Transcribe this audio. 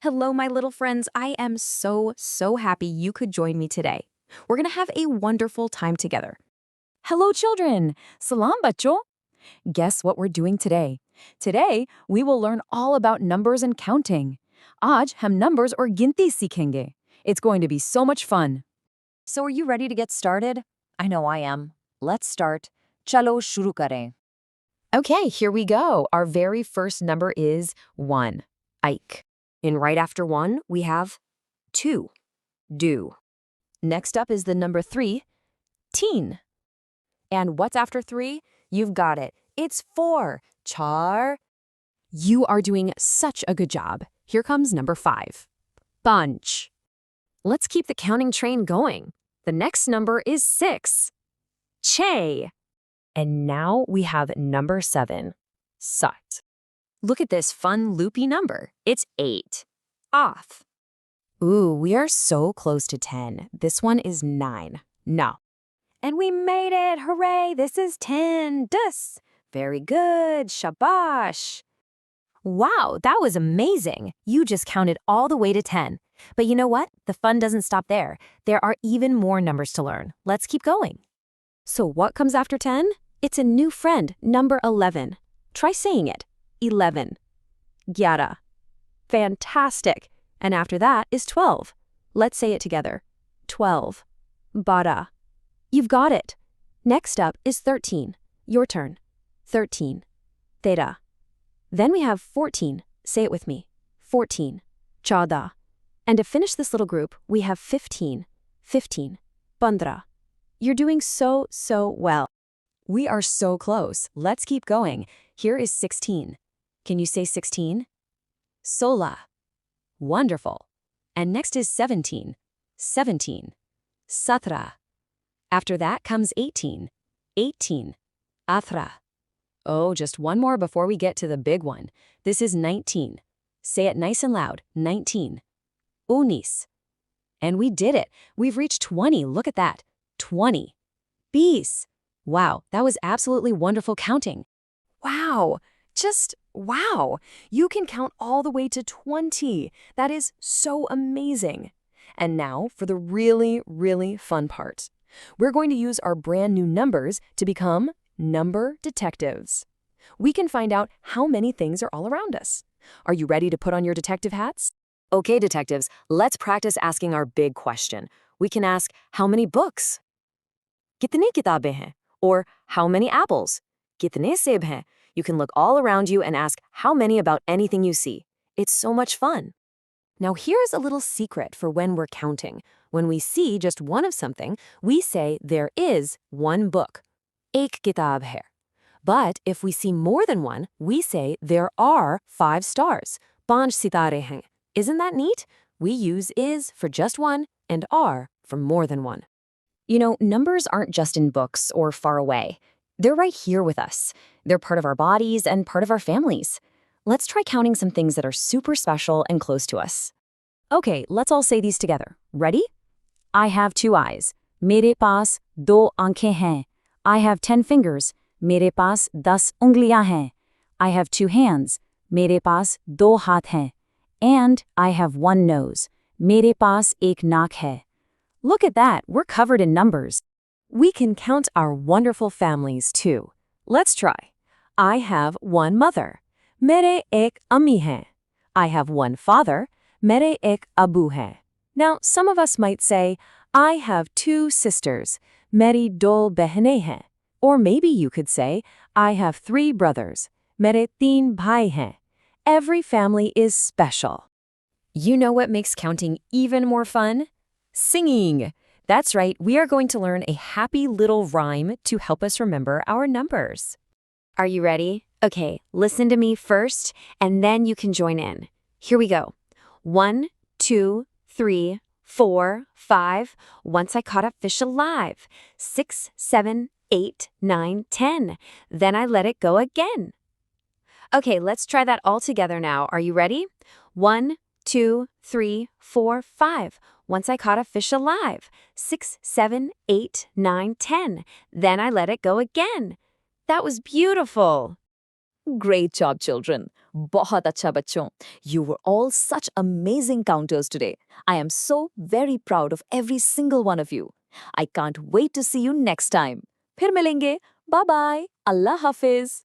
Hello, my little friends. I am so happy you could join me today. We're going to have a wonderful time together. Hello, children. Salam, bachon. Guess what we're doing today? Today, we will learn all about numbers and counting. Aaj hum numbers or ginti सीखेंगे. It's going to be so much fun. So are you ready to get started? I know I am. Let's start. Chalo shuru kare. Okay, here we go. Our very first number is 1. Ike. And right after 1, we have 2. Do. Next up is the number 3. Teen. And what's after 3? You've got it. It's 4. Char. You are doing such a good job. Here comes number 5. Bunch. Let's keep the counting train going. The next number is 6. Che. And now we have number 7. Sat. Look at this fun loopy number. It's 8. Off. Ooh, we are so close to 10. This one is 9. No. And we made it! Hooray! This is 10. Dus. Very good. Shabash. Wow, that was amazing. You just counted all the way to 10. But you know what? The fun doesn't stop there. There are even more numbers to learn. Let's keep going. So what comes after 10? It's a new friend, number 11. Try saying it. 11. Gyara. Fantastic. And after that is 12. Let's say it together. 12. Bara. You've got it. Next up is 13. Your turn. 13. Tera. Then we have 14. Say it with me. 14. Chada. And to finish this little group, we have 15. 15. Pandra. You're doing so well. We are so close. Let's keep going. Here is 16. Can you say 16? Sola. Wonderful. And next is 17. 17. Satra. After that comes 18. 18. Athra. Oh, just one more before we get to the big one. This is 19. Say it nice and loud. 19. Unis. And we did it. We've reached 20. Look at that. 20. Bis. Wow, that was absolutely wonderful counting. Wow, just wow. You can count all the way to 20. That is so amazing. And now for the really fun part. We're going to use our brand new numbers to become number detectives. We can find out how many things are all around us. Are you ready to put on your detective hats? Okay, detectives, let's practice asking our big question. We can ask, how many books? Kitne kitabein hain? Or how many apples? Kitne seb hain? You can look all around you and ask how many about anything you see. It's so much fun. Now here's a little secret for when we're counting. When we see just one of something, we say there is one book. Ek kitab hai. But if we see more than one, we say there are 5 stars. Panch sitare hain. Isn't that neat? We use is for just one and are for more than one. You know, numbers aren't just in books or far away. They're right here with us. They're part of our bodies and part of our families. Let's try counting some things that are super special and close to us. Okay, let's all say these together. Ready? I have 2 eyes. Mere paas 2 aankhein hain. I have 10 fingers. Mere paas 10 ungliyan hain. I have 2 hands. Mere paas 2 haath hain. And I have 1 nose. Mere paas ek naak hai. Look at that, we're covered in numbers. We can count our wonderful families too. Let's try. I have 1 mother. Mere ek ammi hai. I have 1 father. Mere ek abu hai. Now, some of us might say, I have 2 sisters. Meri 2 behne hain. Or maybe you could say, I have 3 brothers. Mere 3 bhai hain. Every family is special. You know what makes counting even more fun? Singing. That's right, we are going to learn a happy little rhyme to help us remember our numbers. Are you ready? Okay, listen to me first, and then you can join in. Here we go. 1, 2, 3, 4, 5. Once I caught a fish alive. 6, 7, 8, 9, 10. Then I let it go again. Okay, let's try that all together now. Are you ready? 1, 2, 3, 4, 5. Once I caught a fish alive. 6, 7, 8, 9, 10. Then I let it go again. That was beautiful. Great job, children. बहुत अच्छा बच्चों. You were all such amazing counters today. I am so very proud of every single one of you. I can't wait to see you next time. फिर मिलेंगे. Bye bye. Allah Hafiz.